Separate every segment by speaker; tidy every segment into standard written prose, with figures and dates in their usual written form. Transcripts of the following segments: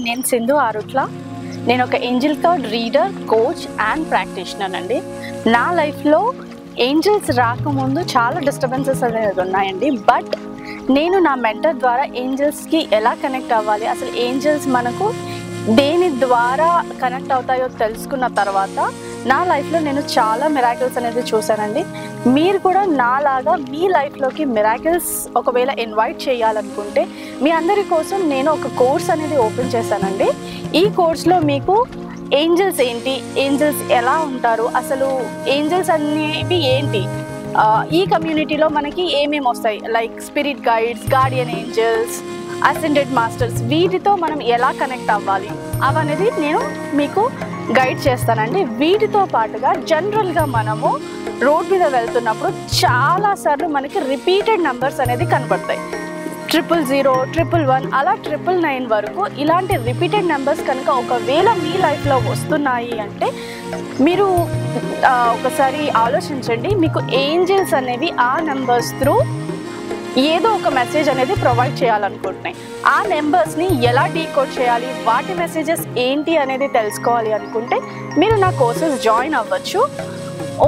Speaker 1: నేను సింధు ఆరుట్ల. నేను ఒక Angel card reader, coach and practitioner అండి. నా లైఫ్లో ఏంజల్స్ రాకముందు చాలా డిస్టర్బెన్సెస్ అనేది ఉన్నాయండి. బట్ నేను నా మెంటర్ ద్వారా ఏంజల్స్కి ఎలా కనెక్ట్ అవ్వాలి, అసలు ఏంజల్స్ మనకు దేని ద్వారా కనెక్ట్ అవుతాయో తెలుసుకున్న తర్వాత నా లైఫ్లో నేను చాలా మిరాకిల్స్ అనేది చూశానండి. మీరు కూడా నాలాగా మీ లైఫ్లోకి మిరాకిల్స్ ఒకవేళ ఇన్వైట్ చేయాలనుకుంటే మీ అందరి కోసం నేను ఒక కోర్స్ అనేది ఓపెన్ చేశానండి. ఈ కోర్స్లో మీకు ఏంజల్స్ ఏంటి, ఏంజల్స్ ఎలా ఉంటారు, అసలు ఏంజల్స్ అనేవి ఏంటి, ఈ కమ్యూనిటీలో మనకి ఏమేమి వస్తాయి, like spirit guides, Guardian angels, ascended masters, వీటితో మనం ఎలా కనెక్ట్ అవ్వాలి అవనేది నేను మీకు గైడ్ చేస్తానండి. వీటితో పాటుగా జనరల్గా మనము రోడ్ మీద వెళ్తున్నప్పుడు చాలాసార్లు మనకి రిపీటెడ్ నెంబర్స్ అనేది కనబడతాయి. 000, 111 అలా 999 వరకు ఇలాంటి రిపీటెడ్ నెంబర్స్ కనుక ఒకవేళ మీ లైఫ్లో వస్తున్నాయి అంటే మీరు ఒకసారి ఆలోచించండి. మీకు ఏంజల్స్ అనేవి ఆ నెంబర్స్ త్రూ ఏదో ఒక మెసేజ్ అనేది ప్రొవైడ్ చేయాలనుకుంటున్నాయి. ఆ నెంబర్స్ని ఎలా డీకోడ్ చేయాలి, వాటి మెసేజెస్ ఏంటి అనేది తెలుసుకోవాలి అనుకుంటే మీరు నా కోర్సెస్ జాయిన్ అవ్వచ్చు.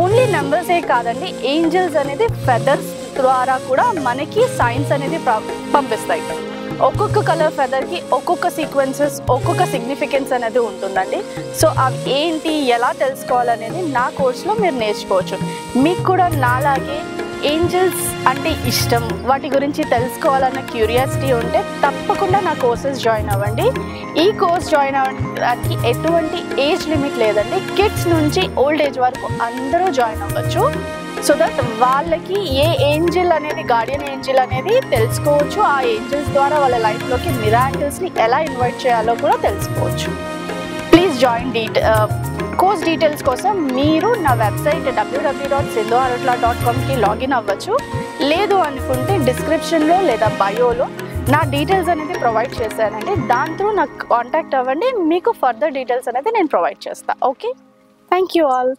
Speaker 1: ఓన్లీ నెంబర్సే కాదండి, ఏంజల్స్ అనేది ఫెదర్స్ ద్వారా కూడా మనకి సైన్స్ అనేది పంపిస్తాయి. ఒక్కొక్క కలర్ ఫెదర్కి ఒక్కొక్క సీక్వెన్సెస్, ఒక్కొక్క సిగ్నిఫికెన్స్ అనేది ఉంటుందండి. సో అవి ఏంటి, ఎలా తెలుసుకోవాలనేది నా కోర్సులో మీరు నేర్చుకోవచ్చు. మీకు కూడా నాలాగే ఏంజల్స్ అంటే ఇష్టం, వాటి గురించి తెలుసుకోవాలన్న క్యూరియాసిటీ ఉంటే తప్పకుండా నా కోర్సెస్ జాయిన్ అవ్వండి. ఈ కోర్స్ జాయిన్ అవ్వడానికి ఎటువంటి ఏజ్ లిమిట్ లేదండి. కిడ్స్ నుంచి ఓల్డ్ ఏజ్ వరకు అందరూ జాయిన్ అవ్వచ్చు. సో దట్ వాళ్ళకి ఏ ఏంజల్ అనేది, గార్డియన్ ఏంజల్ అనేది తెలుసుకోవచ్చు. ఆ ఏంజల్స్ ద్వారా వాళ్ళ లైఫ్లోకి మిరాకిల్స్ని ఎలా ఇన్వైట్ చేయాలో కూడా తెలుసుకోవచ్చు. Please join. కోర్స్ డీటెయిల్స్ కోసం మీరు నా వెబ్సైట్ www.sindhuarutla.comకి లాగిన్ అవ్వచ్చు. లేదు అనుకుంటే డిస్క్రిప్షన్లో లేదా బయోలో నా డీటెయిల్స్ అనేది ప్రొవైడ్ చేశానండి. దాంతో నాకు కాంటాక్ట్ అవ్వండి. మీకు ఫర్దర్ డీటెయిల్స్ అనేది నేను ప్రొవైడ్ చేస్తాను. Okay, thank you all.